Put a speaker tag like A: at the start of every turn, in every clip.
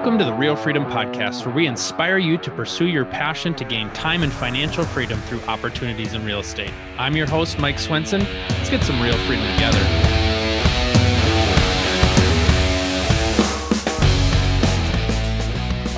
A: Welcome to the Real Freedom Podcast, where we inspire you to pursue your passion to gain time and financial freedom through opportunities in real estate. I'm your host, Mike Swenson. Let's get some real freedom together.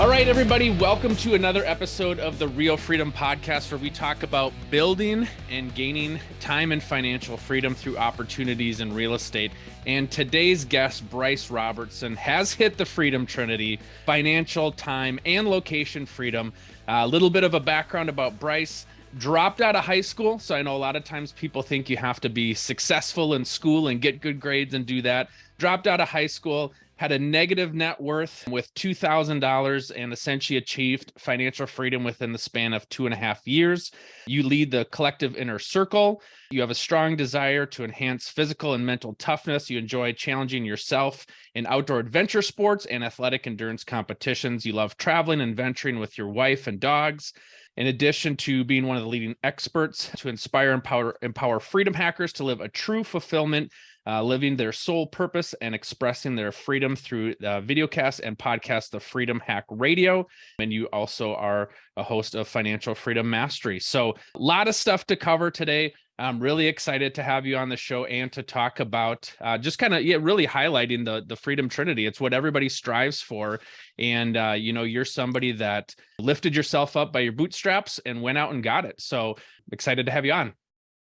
A: All right, everybody, welcome to another episode of the Real Freedom Podcast, where we talk about building and gaining time and financial freedom through opportunities in real estate. And today's guest, Bryce Robertson, has hit the Freedom Trinity: financial, time, and location freedom. A little bit of a background about Bryce. Dropped out of high school. So I know a lot of times people think you have to be successful in school and get good grades and do that. Dropped out of high school, had a negative net worth with $2,000 and essentially achieved financial freedom within the span of 2.5 years. You lead the Collective Inner Circle. You have a strong desire to enhance physical and mental toughness. You enjoy challenging yourself in outdoor adventure sports and athletic endurance competitions. You love traveling and venturing with your wife and dogs. In addition to being one of the leading experts to inspire and empower freedom hackers to live a true fulfillment, living their sole purpose and expressing their freedom through videocasts and podcasts, the Freedom Hack Radio. And you also are a host of Financial Freedom Mastery. So a lot of stuff to cover today. I'm really excited to have you on the show and to talk about just kind of really highlighting the Freedom Trinity. It's what everybody strives for. And, you're somebody that lifted yourself up by your bootstraps and went out and got it. So excited to have you on.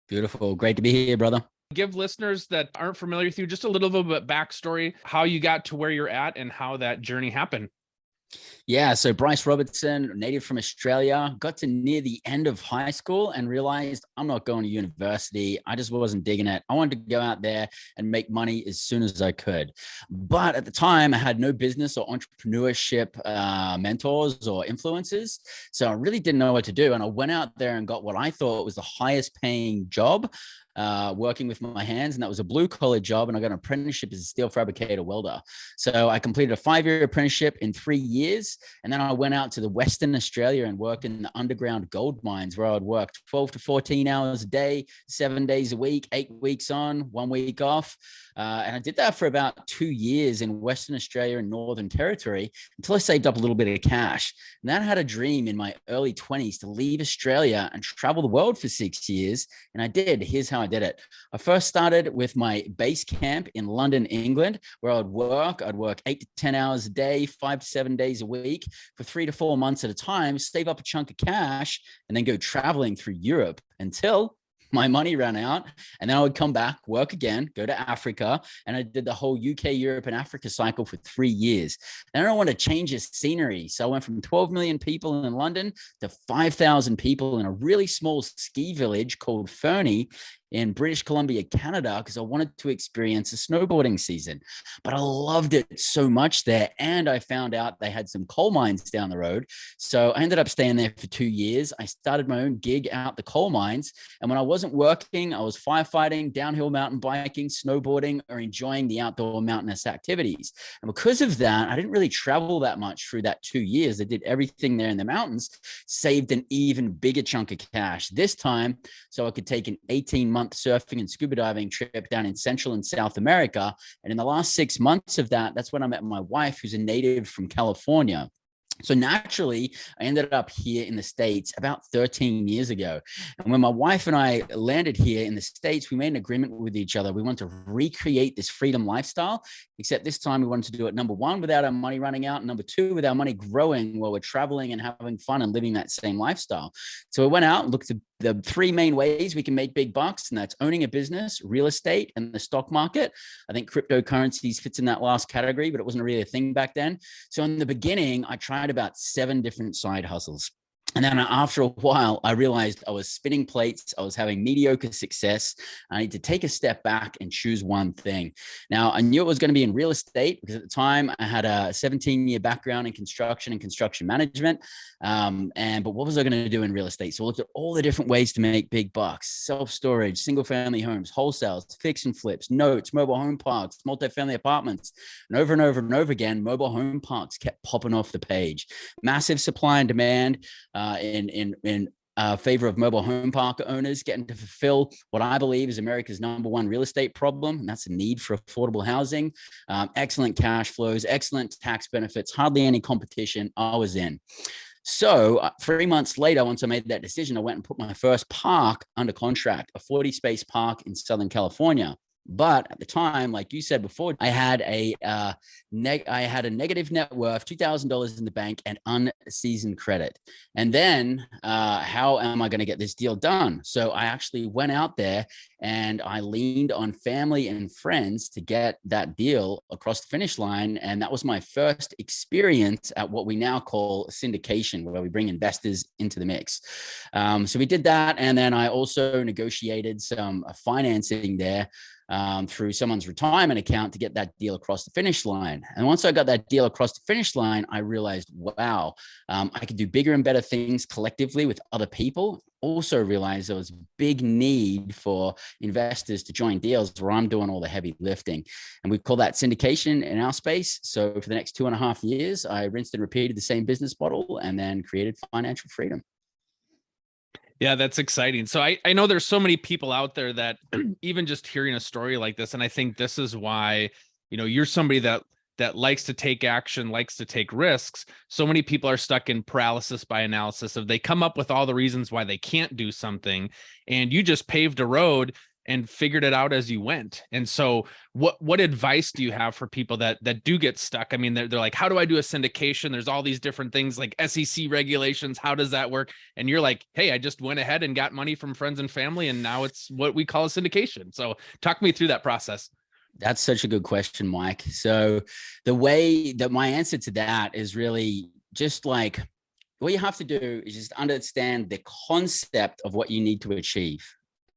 B: Beautiful. Great to be here, brother.
A: Give listeners that aren't familiar with you just a little bit backstory, how you got to where you're at and how that journey happened.
B: Yeah, so Bryce Robertson, native from Australia, got to near the end of high school and realized I'm not going to university. I just wasn't digging it. I wanted to go out there and make money as soon as I could. But at the time, I had no business or entrepreneurship mentors or influences. So I really didn't know what to do. And I went out there and got what I thought was the highest paying job, working with my hands, and that was a blue collar job. And I got an apprenticeship as a steel fabricator welder. So I completed a 5-year apprenticeship in 3 years. And then I went out to the Western Australia and worked in the underground gold mines, where I would work 12 to 14 hours a day, 7 days a week, 8 weeks on, 1 week off. And I did that for about 2 years in Western Australia and Northern Territory until I saved up a little bit of cash. And then I had a dream in my early 20s to leave Australia and travel the world for 6 years. And I did. Here's how I did it. I first started with my base camp in London, England, where I'd work 8 to 10 hours a day, 5 to 7 days a week for 3 to 4 months at a time, save up a chunk of cash, and then go traveling through Europe until my money ran out. And then I would come back, work again, go to Africa. And I did the whole UK, Europe, and Africa cycle for 3 years. Then I want to change the scenery. So I went from 12 million people in London to 5,000 people in a really small ski village called Fernie in British Columbia, Canada, because I wanted to experience a snowboarding season. But I loved it so much there. And I found out they had some coal mines down the road. So I ended up staying there for 2 years. I started my own gig out the coal mines. And when I wasn't working, I was firefighting, downhill mountain biking, snowboarding, or enjoying the outdoor mountainous activities. And because of that, I didn't really travel that much through that 2 years. I did everything there in the mountains, saved an even bigger chunk of cash this time so I could take an 18-month surfing and scuba diving trip down in Central and South America. And in the last 6 months of that, that's when I met my wife, who's a native from California. So naturally, I ended up here in the States about 13 years ago. And when my wife and I landed here in the States, we made an agreement with each other. We wanted to recreate this freedom lifestyle, except this time we wanted to do it, number one, without our money running out, and number two, with our money growing while we're traveling and having fun and living that same lifestyle. So we went out and looked at the 3 main ways we can make big bucks, and that's owning a business, real estate, and the stock market. I think cryptocurrencies fits in that last category, but it wasn't really a thing back then. So in the beginning, I tried about 7 different side hustles. And then after a while, I realized I was spinning plates. I was having mediocre success. I need to take a step back and choose one thing. Now, I knew it was going to be in real estate because at the time I had a 17-year background in construction and construction management. But what was I going to do in real estate? So I looked at all the different ways to make big bucks: self-storage, single-family homes, wholesales, fix and flips, notes, mobile home parks, multifamily apartments. And over and over and over again, mobile home parks kept popping off the page. Massive supply and demand. In favor of mobile home park owners, getting to fulfill what I believe is America's #1 real estate problem, and that's the need for affordable housing. Excellent cash flows, excellent tax benefits, hardly any competition. I was in. So 3 months later, once I made that decision, I went and put my first park under contract, a 40-space park in Southern California. But at the time, like you said before, I had a negative net worth, $2,000 in the bank, and unseasoned credit. And then, how am I going to get this deal done? So I actually went out there and I leaned on family and friends to get that deal across the finish line. And that was my first experience at what we now call syndication, where we bring investors into the mix. So we did that, and then I also negotiated some financing there through someone's retirement account to get that deal across the finish line. And once I got that deal across the finish line, I realized, wow, I could do bigger and better things collectively with other people. Also realized there was a big need for investors to join deals where I'm doing all the heavy lifting. And we call that syndication in our space. So for the next 2.5 years, I rinsed and repeated the same business model and then created financial freedom.
A: Yeah, that's exciting. So I know there's so many people out there that even just hearing a story like this, and I think this is why, you're somebody that likes to take action, likes to take risks. So many people are stuck in paralysis by analysis of they come up with all the reasons why they can't do something, and you just paved a road and figured it out as you went. And so what advice do you have for people that do get stuck? I mean, they're like, how do I do a syndication? There's all these different things like SEC regulations. How does that work? And you're like, hey, I just went ahead and got money from friends and family, and now it's what we call a syndication. So talk me through that process.
B: That's such a good question, Mike. So the way that my answer to that is really just like, what you have to do is just understand the concept of what you need to achieve.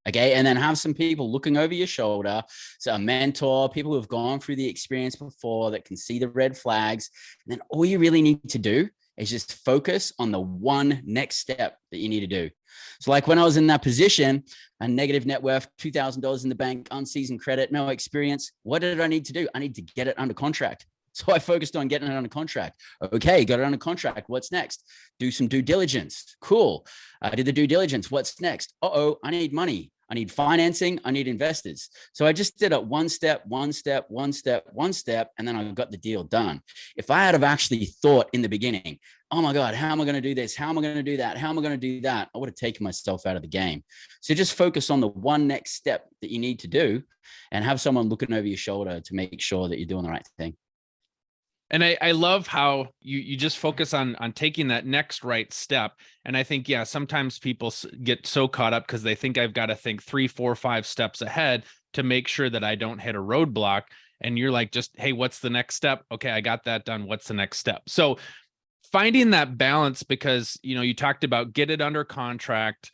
B: Okay. And then have some people looking over your shoulder. So a mentor, people who have gone through the experience before that can see the red flags. And then all you really need to do is just focus on the one next step that you need to do. So like when I was in that position, a negative net worth, $2,000 in the bank, unseasoned credit, no experience. What did I need to do? I need to get it under contract. So I focused on getting it under contract. Okay, got it under contract. What's next? Do some due diligence. Cool. I did the due diligence. What's next? I need money. I need financing. I need investors. So I just did it one step, and then I got the deal done. If I had have actually thought in the beginning, oh my God, how am I going to do this? How am I going to do that? How am I going to do that? I would have taken myself out of the game. So just focus on the one next step that you need to do and have someone looking over your shoulder to make sure that you're doing the right thing.
A: And I love how you just focus on taking that next right step. And I think, yeah, sometimes people get so caught up because they think I've got to think 3, 4, 5 steps ahead to make sure that I don't hit a roadblock. And you're like, just, hey, what's the next step? Okay, I got that done. What's the next step? So finding that balance, because, you talked about get it under contract,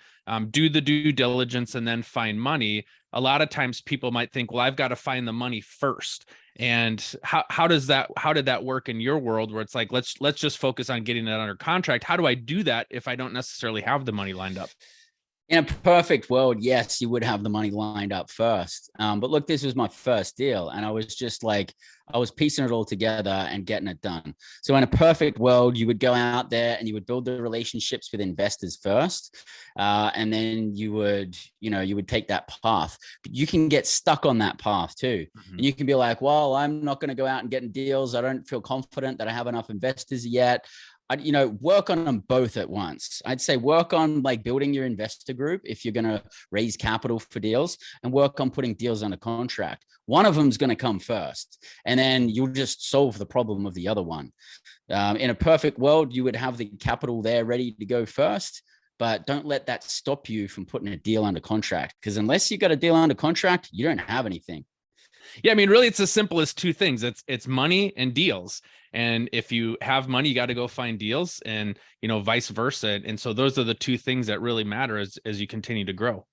A: do the due diligence, and then find money. A lot of times people might think, well, I've got to find the money first. And how did that work in your world where it's like, let's just focus on getting it under contract? How do I do that if I don't necessarily have the money lined up?
B: In a perfect world, yes, you would have the money lined up first. But look, this was my first deal. And I was just like, I was piecing it all together and getting it done. So in a perfect world, you would go out there and you would build the relationships with investors first. And then you would take that path. But you can get stuck on that path too. Mm-hmm. And you can be like, well, I'm not going to go out and get deals. I don't feel confident that I have enough investors yet. Work on them both at once. I'd say work on like building your investor group if you're going to raise capital for deals, and work on putting deals under contract. One of them is going to come first, and then you'll just solve the problem of the other one. In a perfect world, you would have the capital there ready to go first, but don't let that stop you from putting a deal under contract, because unless you got a deal under contract, you don't have anything.
A: Yeah, I mean, really, it's as simple as two things. It's money and deals. And if you have money, you got to go find deals, and vice versa. And so those are the two things that really matter as you continue to grow.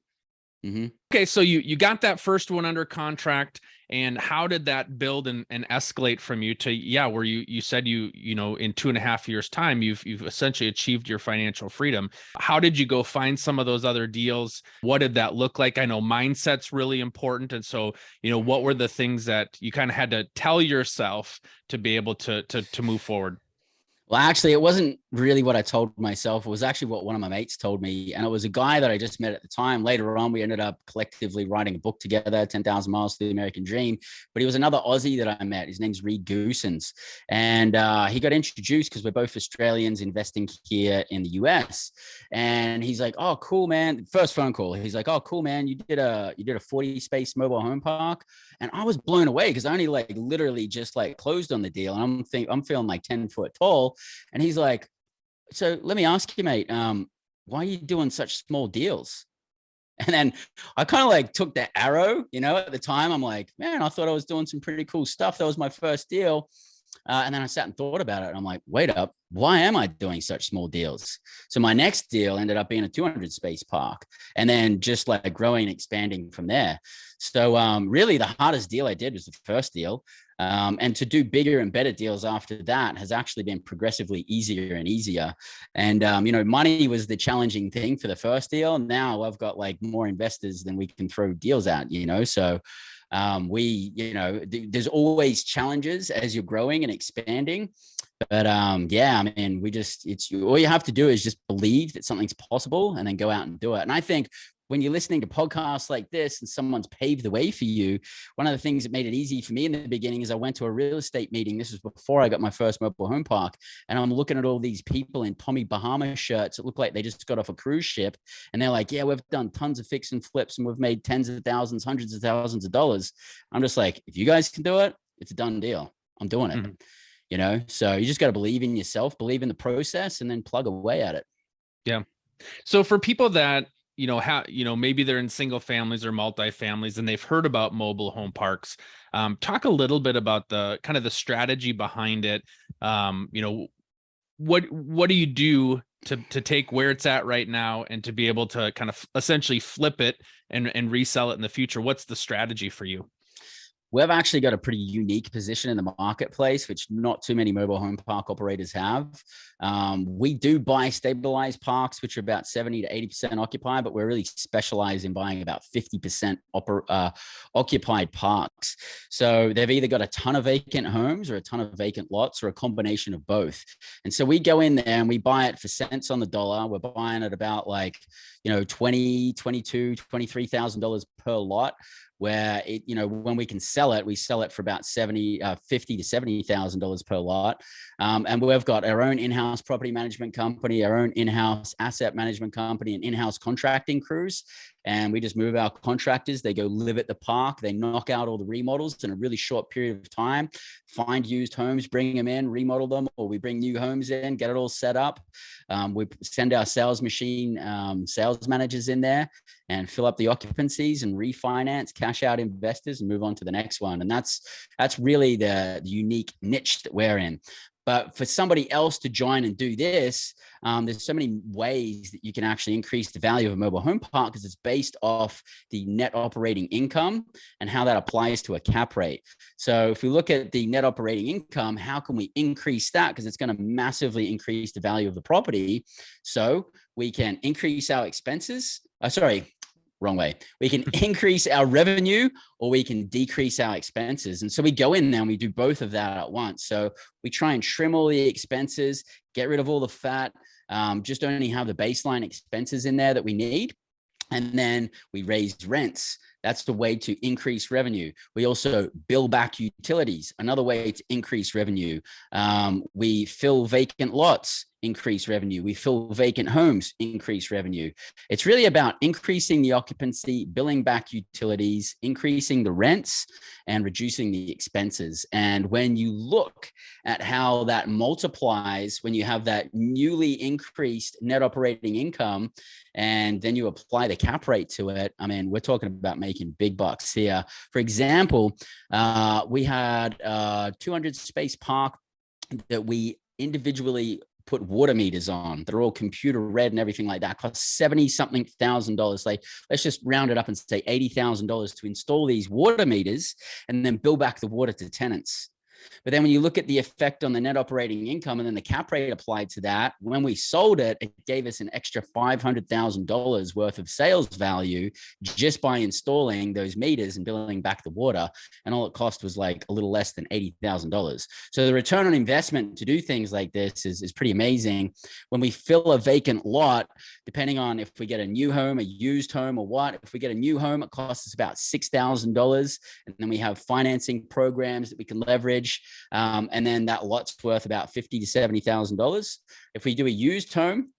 A: Mm-hmm. Okay, so you got that first one under contract, and how did that build and escalate from you to where you said in 2.5 years time you've essentially achieved your financial freedom? How did you go find some of those other deals? What did that look like? I know mindset's really important, and so what were the things that you kind of had to tell yourself to be able to move forward?
B: Well, actually, it wasn't really what I told myself. It was actually what one of my mates told me. And it was a guy that I just met at the time. Later on, we ended up collectively writing a book together, 10,000 Miles to the American Dream. But he was another Aussie that I met. His name's Reed Goosens. And he got introduced because we're both Australians investing here in the US. And he's like, oh, cool, man. First phone call. He's like, oh, cool, man. You did a 40 space mobile home park. And I was blown away because I only like literally just like closed on the deal. And I'm feeling like 10 foot tall. And he's like, so let me ask you, mate, why are you doing such small deals? And then I kind of like took that arrow, at the time. I'm like, man, I thought I was doing some pretty cool stuff. That was my first deal. And then I sat and thought about it. And I'm like, wait up, why am I doing such small deals? So my next deal ended up being a 200 space park, and then just like growing and expanding from there. So really the hardest deal I did was the first deal. And to do bigger and better deals after that has actually been progressively easier and easier. And, money was the challenging thing for the first deal. Now I've got like more investors than we can throw deals at, so there's always challenges as you're growing and expanding. But it's all you have to do is just believe that something's possible and then go out and do it. And I think when you're listening to podcasts like this and someone's paved the way for you, one of the things that made it easy for me in the beginning is I went to a real estate meeting. This was before I got my first mobile home park. And I'm looking at all these people in Tommy Bahama shirts. It looked like they just got off a cruise ship. And they're like, yeah, we've done tons of fix and flips and we've made tens of thousands, hundreds of thousands of dollars. I'm just like, if you guys can do it, it's a done deal. I'm doing it. So you just got to believe in yourself, believe in the process, and then plug away at it.
A: Yeah. So for people that, maybe they're in single families or multi-families and they've heard about mobile home parks. Talk a little bit about the kind of the strategy behind it. What do you do to take where it's at right now and to be able to kind of essentially flip it and resell it in the future? What's the strategy for you?
B: We've actually got a pretty unique position in the marketplace, which not too many mobile home park operators have. We do buy stabilized parks, which are about 70 to 80% occupied, but we're really specialized in buying about 50% occupied parks. So they've either got a ton of vacant homes or a ton of vacant lots or a combination of both. And so we go in there and we buy it for cents on the dollar. We're buying it about like, $20,000, $22,000, $23,000 per lot, where it, when we can sell it, we sell it for about $50,000 to $70,000 per lot. And we've got our own in-house property management company, our own in-house asset management company, and in-house contracting crews. And we just move our contractors. They go live at the park. They knock out all the remodels in a really short period of time, find used homes, bring them in, remodel them, or we bring new homes in, get it all set up. We send our sales machine, sales managers in there and fill up the occupancies and refinance, cash out investors, and move on to the next one. And that's really the unique niche that we're in. But for somebody else to join and do this, there's so many ways that you can actually increase the value of a mobile home park, because it's based off the net operating income and how that applies to a cap rate. So if we look at the net operating income, how can we increase that? Because it's going to massively increase the value of the property. So we can increase our expenses. Wrong way. We can increase our revenue or we can decrease our expenses. And so we go in there and we do both of that at once. So we try and trim all the expenses, get rid of all the fat, just only have the baseline expenses in there that we need. And then we raise rents. That's the way to increase revenue. We also bill back utilities, another way to increase revenue. We fill vacant lots, increase revenue. We fill vacant homes, increase revenue. It's really about increasing the occupancy, billing back utilities, increasing the rents, and reducing the expenses. And when you look at how that multiplies, when you have that newly increased net operating income, and then you apply the cap rate to it, I mean, we're talking about making big bucks here. For example, we had a 200 space park that we individually put water meters on. They're all computer read and everything like that. Cost $70-something thousand. Like, let's just round it up and say $80,000 to install these water meters and then bill back the water to tenants. But then when you look at the effect on the net operating income and then the cap rate applied to that, when we sold it, it gave us an extra $500,000 worth of sales value just by installing those meters and billing back the water. And all it cost was like a little less than $80,000. So the return on investment to do things like this is pretty amazing. When we fill a vacant lot, depending on if we get a new home, a used home, or what, if we get a new home, it costs us about $6,000. And then we have financing programs that we can leverage. And then that lot's worth about $50,000 to $70,000. If we do a used home,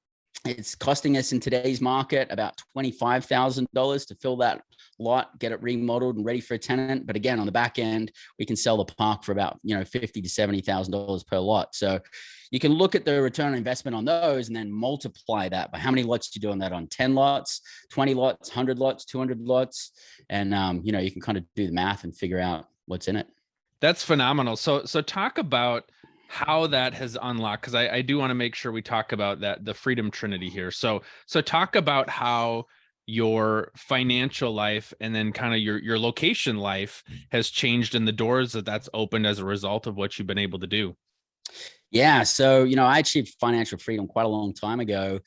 B: it's costing us in today's market about $25,000 to fill that lot, get it remodeled and ready for a tenant. But again, on the back end, we can sell the park for about, $50,000 to $70,000 per lot. So you can look at the return on investment on those and then multiply that by how many lots you do on that, on 10 lots, 20 lots, 100 lots, 200 lots. And, you can kind of do the math and figure out what's in it.
A: That's phenomenal. So talk about how that has unlocked, because I do want to make sure we talk about that, the Freedom Trinity here. So talk about how your financial life and then kind of your location life has changed and the doors that's opened as a result of what you've been able to do.
B: Yeah. So, I achieved financial freedom quite a long time ago.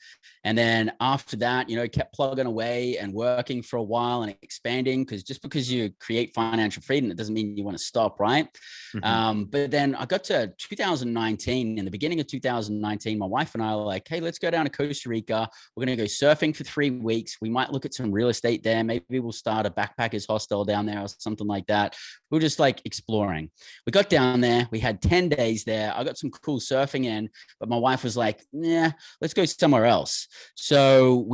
B: And then after that, kept plugging away and working for a while and expanding, because just because you create financial freedom, it doesn't mean you want to stop, right? Mm-hmm. But then I got to 2019. In the beginning of 2019, my wife and I were like, hey, let's go down to Costa Rica. We're going to go surfing for 3 weeks. We might look at some real estate there. Maybe we'll start a backpackers hostel down there or something like that. We were just like exploring. We got down there. We had 10 days there. I got some cool surfing in, but my wife was like, yeah, let's go somewhere else. So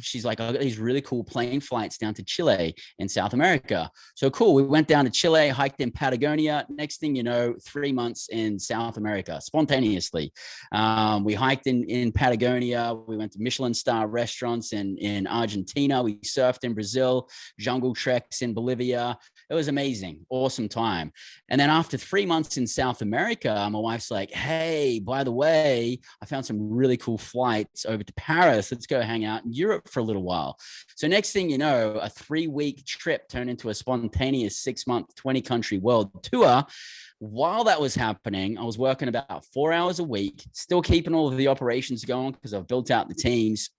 B: she's like, I got these really cool plane flights down to Chile in South America. So cool. We went down to Chile, hiked in Patagonia. Next thing you know, 3 months in South America, spontaneously. We hiked in Patagonia. We went to Michelin star restaurants in Argentina. We surfed in Brazil, jungle treks in Bolivia. It was amazing. Awesome time. And then after 3 months in South America, my wife's like, hey, by the way, I found some really cool flights over to Paris. Let's go hang out in Europe for a little while. So next thing you know, a 3-week trip turned into a spontaneous 6-month, 20-country world tour. While that was happening, I was working about 4 hours a week, still keeping all of the operations going because I've built out the teams.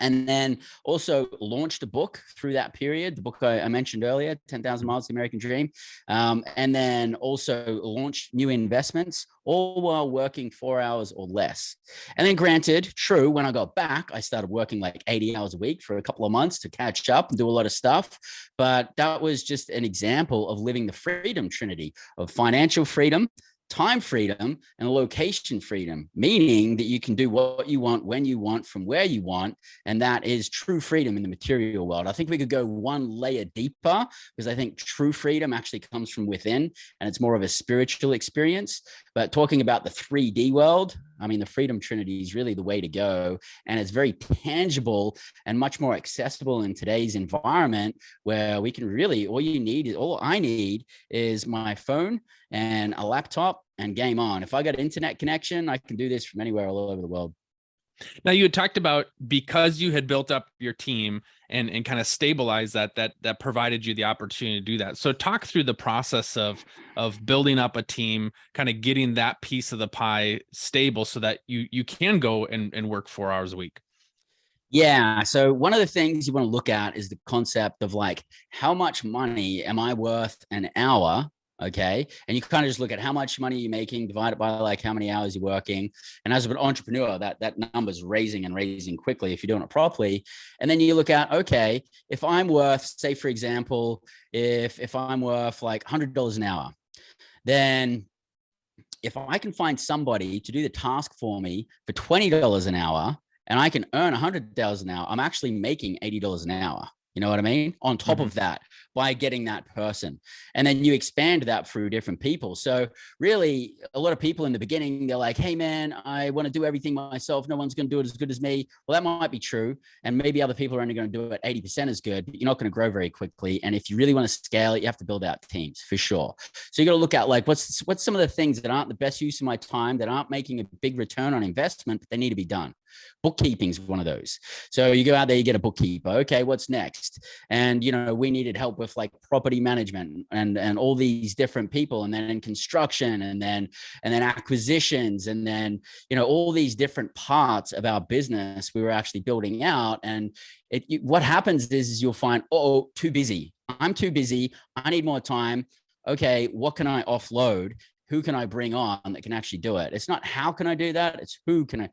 B: And then also launched a book through that period, the book I mentioned earlier, 10,000 Miles to the American Dream. And then also launched new investments, all while working 4 hours or less. And then granted, true, when I got back, I started working like 80 hours a week for a couple of months to catch up and do a lot of stuff. But that was just an example of living the Freedom Trinity of financial freedom, time freedom, and location freedom, meaning that you can do what you want, when you want, from where you want. And that is true freedom in the material world. I think we could go one layer deeper, because I think true freedom actually comes from within and it's more of a spiritual experience. But talking about the 3D world, I mean, the Freedom Trinity is really the way to go. And it's very tangible and much more accessible in today's environment, where we can really, all I need is my phone and a laptop and game on. If I got an internet connection, I can do this from anywhere all over the world.
A: Now, you had talked about, because you had built up your team and kind of stabilized that provided you the opportunity to do that. So talk through the process of building up a team, kind of getting that piece of the pie stable so that you can go and work 4 hours a week.
B: Yeah. So one of the things you want to look at is the concept of like, how much money am I worth an hour? Okay. And you kind of just look at how much money you're making, divide it by like how many hours you're working. And as an entrepreneur, that number's raising and raising quickly if you're doing it properly. And then you look at, okay, if I'm worth, say, for example, if I'm worth like $100 an hour, then if I can find somebody to do the task for me for $20 an hour, and I can earn $100 an hour, I'm actually making $80 an hour. You know what I mean? On top of that, by getting that person. And then you expand that through different people. So really, a lot of people in the beginning, they're like, hey man, I want to do everything myself. No one's going to do it as good as me. Well, that might be true. And maybe other people are only going to do it 80% as good, but you're not going to grow very quickly. And if you really want to scale it, you have to build out teams for sure. So you got to look at like, what's some of the things that aren't the best use of my time, that aren't making a big return on investment, but they need to be done. Bookkeeping is one of those. So you go out there, you get a bookkeeper. Okay, what's next? And, we needed help with like property management and all these different people. And then in construction and then acquisitions. And then, all these different parts of our business we were actually building out. And what happens is you'll find, oh, too busy. I'm too busy. I need more time. Okay, what can I offload? Who can I bring on that can actually do it? It's not how can I do that? It's who can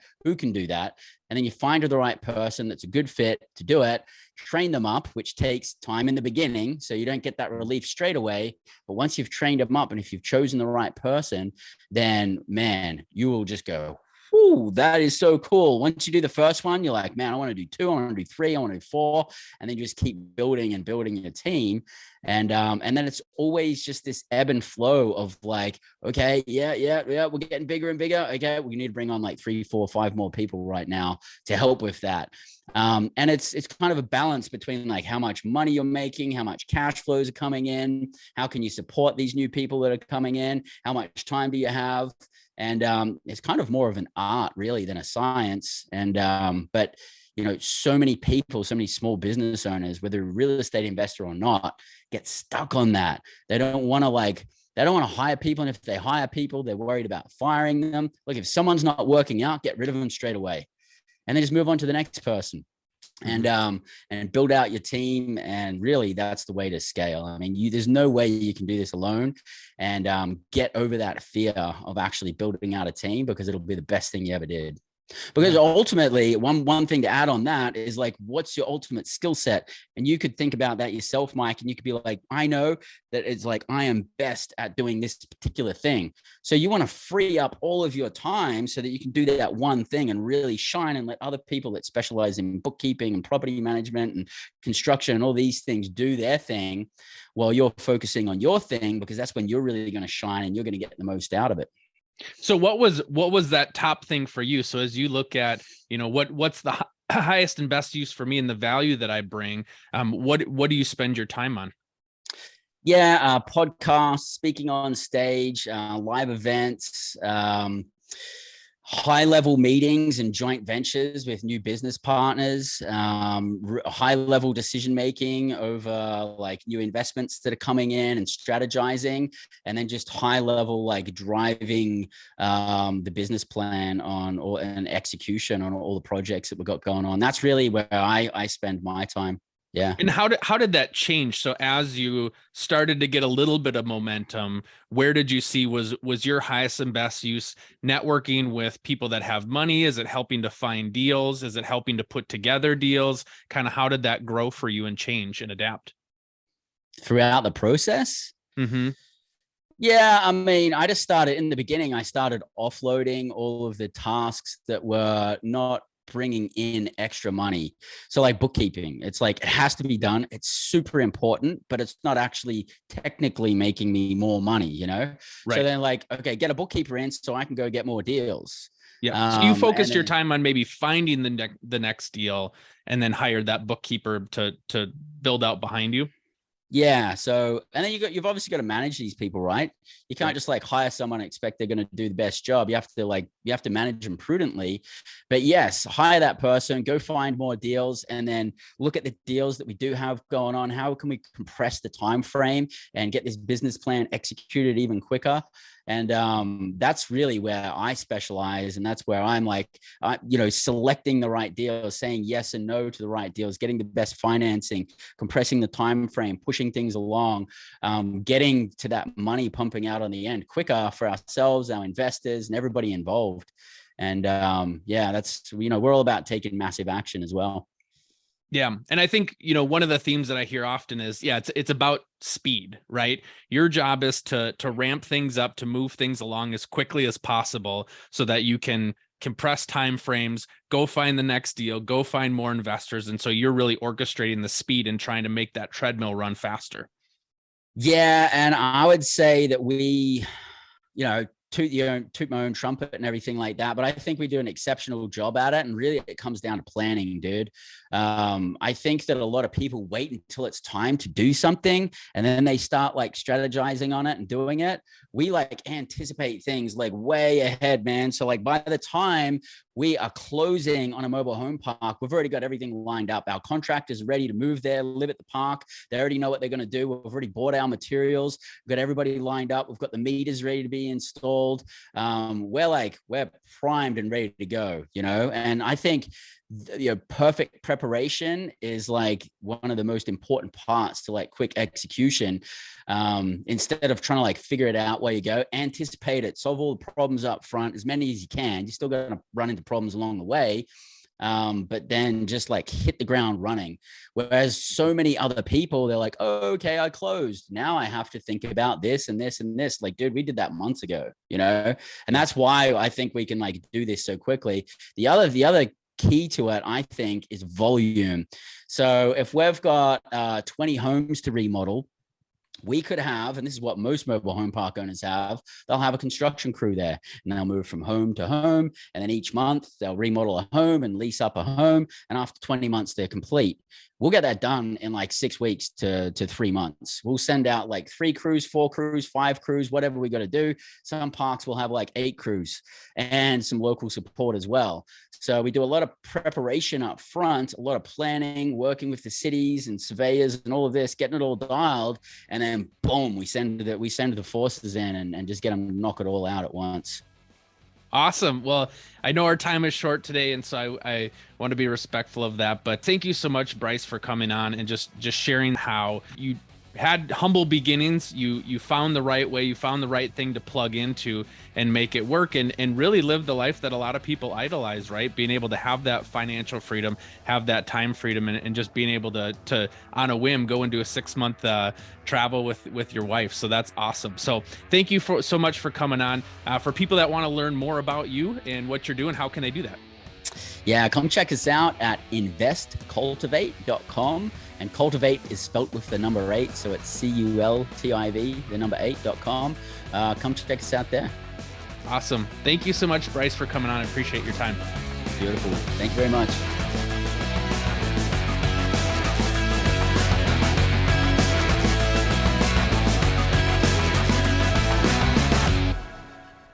B: do that? And then you find the right person that's a good fit to do it, train them up, which takes time in the beginning. So you don't get that relief straight away. But once you've trained them up and if you've chosen the right person, then man, you will just go, ooh, that is so cool. Once you do the first one, you're like, man, I want to do 2, I want to do 3, I want to do 4. And then you just keep building and building your team. And then it's always just this ebb and flow of like, okay, yeah, we're getting bigger and bigger. Okay, we need to bring on like 3, 4, 5 more people right now to help with that. And it's kind of a balance between like how much money you're making, how much cash flows are coming in, how can you support these new people that are coming in, how much time do you have? And it's kind of more of an art really than a science. And but so many people, so many small business owners, whether a real estate investor or not, get stuck on that. They don't want to hire people. And if they hire people, they're worried about firing them. Look, if someone's not working out, get rid of them straight away. And then just move on to the next person. And build out your team. And really that's the way to scale. I mean, there's no way you can do this alone and get over that fear of actually building out a team, because it'll be the best thing you ever did. Because ultimately, one thing to add on that is like, what's your ultimate skill set? And you could think about that yourself, Mike, and you could be like, I know that it's like, I am best at doing this particular thing. So you want to free up all of your time so that you can do that one thing and really shine and let other people that specialize in bookkeeping and property management and construction and all these things do their thing while you're focusing on your thing, because that's when you're really going to shine and you're going to get the most out of it.
A: So what was that top thing for you? So as you look at, what's the highest and best use for me and the value that I bring, what do you spend your time on?
B: Yeah, podcasts, speaking on stage, live events, high-level meetings and joint ventures with new business partners, high-level decision-making over like new investments that are coming in and strategizing, and then just high-level like driving the business plan and execution on all the projects that we've got going on. That's really where I spend my time. Yeah.
A: And how did that change? So as you started to get a little bit of momentum, where did you see was your highest and best use networking with people that have money? Is it helping to find deals? Is it helping to put together deals? Kind of how did that grow for you and change and adapt?
B: Throughout the process?
A: Mm-hmm.
B: Yeah, I mean, I just started in the beginning. I started offloading all of the tasks that were not bringing in extra money. So like bookkeeping, it's like, it has to be done. It's super important, but it's not actually technically making me more money, Right. So then like, okay, get a bookkeeper in so I can go get more deals.
A: Yeah. So you focused your time on maybe finding the next deal and then hired that bookkeeper to build out behind you.
B: Yeah. So, and then you've obviously got to manage these people, right? You can't just like hire someone and expect they're going to do the best job. You have to manage them prudently. But yes, hire that person, go find more deals, and then look at the deals that we do have going on. How can we compress the time frame and get this business plan executed even quicker? And that's really where I specialize. And that's where I'm like, selecting the right deals, saying yes and no to the right deals, getting the best financing, compressing the time frame, pushing things along, getting to that money pumping out on the end quicker for ourselves, our investors, and everybody involved. And that's, we're all about taking massive action as well.
A: Yeah. And I think, one of the themes that I hear often is, it's about speed, right? Your job is to ramp things up, to move things along as quickly as possible so that you can compress time frames, go find the next deal, go find more investors. And so you're really orchestrating the speed and trying to make that treadmill run faster.
B: Yeah. And I would say that we, toot my own trumpet and everything like that. But I think we do an exceptional job at it. And really it comes down to planning, dude. I think that a lot of people wait until it's time to do something, and then they start like strategizing on it and doing it. We like anticipate things like way ahead, man. So like by the time we are closing on a mobile home park, we've already got everything lined up. Our contractors are ready to move there, live at the park. They already know what they're going to do. We've already bought our materials. We've got everybody lined up. We've got the meters ready to be installed. We're primed and ready to go, and I think perfect preparation is like one of the most important parts to like quick execution. Instead of trying to like figure it out where you go, anticipate it, solve all the problems up front, as many as you can. You're still going to run into problems along the way. But then just like hit the ground running. Whereas so many other people, they're like, oh, okay, I closed. Now I have to think about this and this and this. Like, dude, we did that months ago, and that's why I think we can like do this so quickly. The other key to it, I think, is volume. So if we've got 20 homes to remodel, we could have, and this is what most mobile home park owners have, they'll have a construction crew there, and they'll move from home to home. And then each month they'll remodel a home and lease up a home. And after 20 months, they're complete. We'll get that done in like 6 weeks to 3 months. We'll send out like 3 crews, 4 crews, 5 crews, whatever we got to do. Some parks will have like 8 crews and some local support as well. So we do a lot of preparation up front, a lot of planning, working with the cities and surveyors and all of this, getting it all dialed. And then boom, we send the forces in and just get them to knock it all out at once.
A: Awesome. Well, I know our time is short today, and so I want to be respectful of that. But thank you so much, Bryce, for coming on and just sharing how you had humble beginnings. You found the right way, you found the right thing to plug into and make it work, and really live the life that a lot of people idolize, right? Being able to have that financial freedom, have that time freedom, and just being able to on a whim go and do a 6-month travel with your wife. So that's awesome. So thank you so much for coming on. For people that want to learn more about you and what you're doing, how can they do that?
B: Yeah, come check us out at investcultiv8.com. And Cultiv8 is spelt with the number 8. So it's CULTIV, the number 8.com. Come check us out there.
A: Awesome. Thank you so much, Bryce, for coming on. I appreciate your time.
B: Beautiful. Thank you very much.